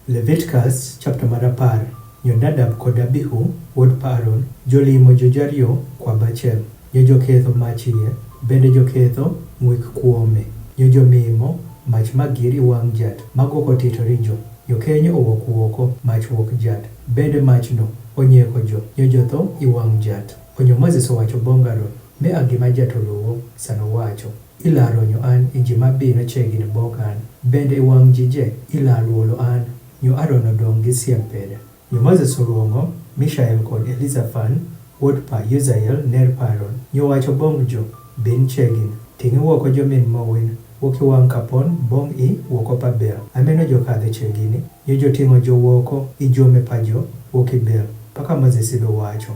Leviticus chapter marapar. Jonadab kod Abihu wuod Aaron jolimo jojario kwa bachiel. Joketho machie bende joketho ng'wik kuome. Jomimo mach magir wang' jat mago kotito rijo. Jokenyo owuok oko mach wuok jat. Bende machno onyieko jotho iwang' jat. Onyo Moses owacho bong' Aaron me agima jat oluwo sano wacho. Ilaronyo an ijima bino chiegni bok an. Bende iwang' jije ilaluolo an. Nyo Aaron odong' gi siem pede. Nyo Moses oluongo Mishael kod Elizaphan wuod Uziel ner Aaron. Nyo wacho bong' jo bin chiegni. Ting' iwuoko jomin mowin. Wuok iwang' kapon bong' i wuoko pabel. Ameno jokadhe chiegni. Nyo joting'o jowuoko ijome pajo wuok ibel. Paka Moses ido wacho.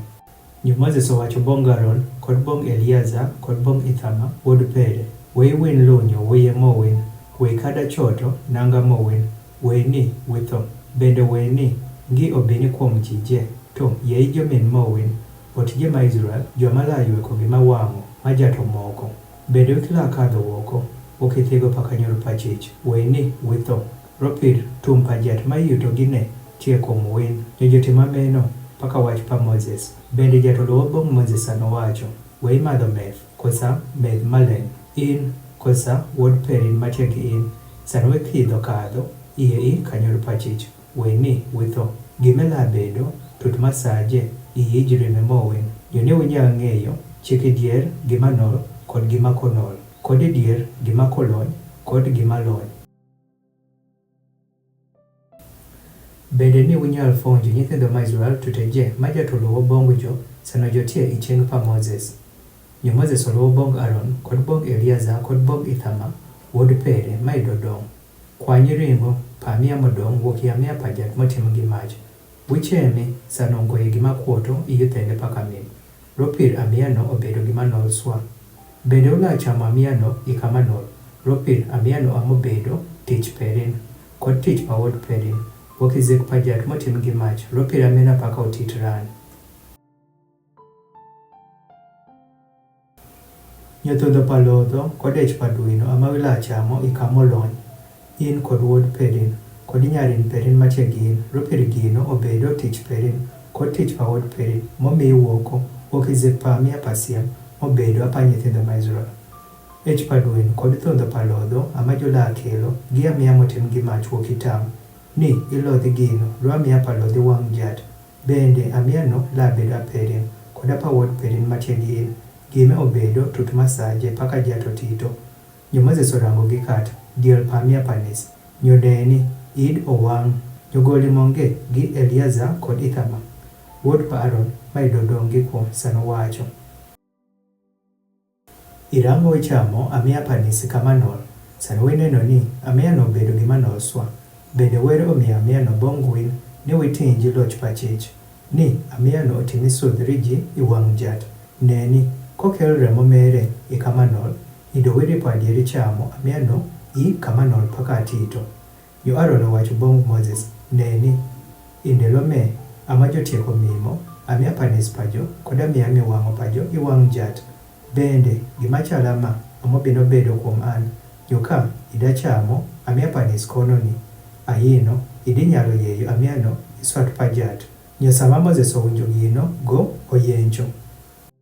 Nyo Moses owacho bong' Aaron kod bong' Eliazar kod bong' Ithama wuod Pede. We win lunyo wiye mowin. We kada choto nanga mowin. We ni witho. Bende we ni gi obini kuom jije. To yei jomin mowin. Ot jema Israel joma layueko gima wang'o majato moko. Bende wikla kadho woko. Okithego paka nyoro pachich. We ni witho. Ropir tum pajat mayuto gine tieko mwin. Jotima meno paka wach pa Moses. Bende jatoluwo bong' Moses anowacho. We imadho meth kosa meth maleng'. In kosa wuod Perin matiegi in. Sano wekidho kadho iye i kanyor pachich. We ni witho. Gimela bedo tut masaje iye jirime mowin. Jone winja ng'eyo chike dier gima nol kod gima konol. Kod dier gima kolony kod gima lony. Bende ni winyal fonjo nyithindo ma Israel tuteje majatoluwo bong' jo sano jotie icheng' pa Moses. Nyo Moses oluwo bong' Aaron kod bong' Eliazar kod bong' Ithama wuod Pede ma idodong'. Kwany ringo pamia modong' wuok yamia pajat motim gi mach. Wichemi sano ngoye gima kuoto iyuthende paka min. Ropir amiano obedo gima nol swa. Bende ulachamo amiano ikama nol. Ropir amiano amobedo tich Perin kod tich ma wuod Perin. Wuok izik pajat motim gi mach. Ropir amina paka otit ran. Nyothodho palodho kod ech paduino ama wilachamo ikamolony. In kod wuod Perin kod nyarin Perin matiegi in. Ropir gino obedo tich Perin kod tich pa wuod Perin momi wuoko. Wuok izik pa amia pasiem obedo apa nyithindo ma Israel. Ech paduin kod thodho palodho ama jola kelo gi amia motim gi mach wuok itam. Ni ilodhi gino ru amia palodhi wang' jat. Bende amiano la bedo Perin kod apa wuod Perin matiegi in. Gime obedo tut masaje paka jato tito. Nyo Moses orango gi kat diel pamia panis. Nyo deni id owang'. Nyo goli monge gi Eliazar kod Ithama wuod Aaron ma idodong' gi kuom sano wacho. Irango ichamo amia panis kama nol. Sano wineno ni amiano obedo gima nol swa. Bende wero omiyo amiano bong' win ni witinji loch pachich. Ni amiano otimi sudhri ji iwang' jat. Neni kokel remo mere i kama nol. Ido wiri padieri chamo amiano i kama nol paka tito. Yo Aaron owacho bong' Moses. Neni indelo me ama jotieko mimo amia panis pajo kod amia miwang'o pajo iwang' jat. Bende gima chalama amobino bedo kuom an. Yoka idachamo amia panis kono ni. Ayino idi nyalo yeyo amiano iswat pajat. Nyosama Moses owinjo gino go oyencho.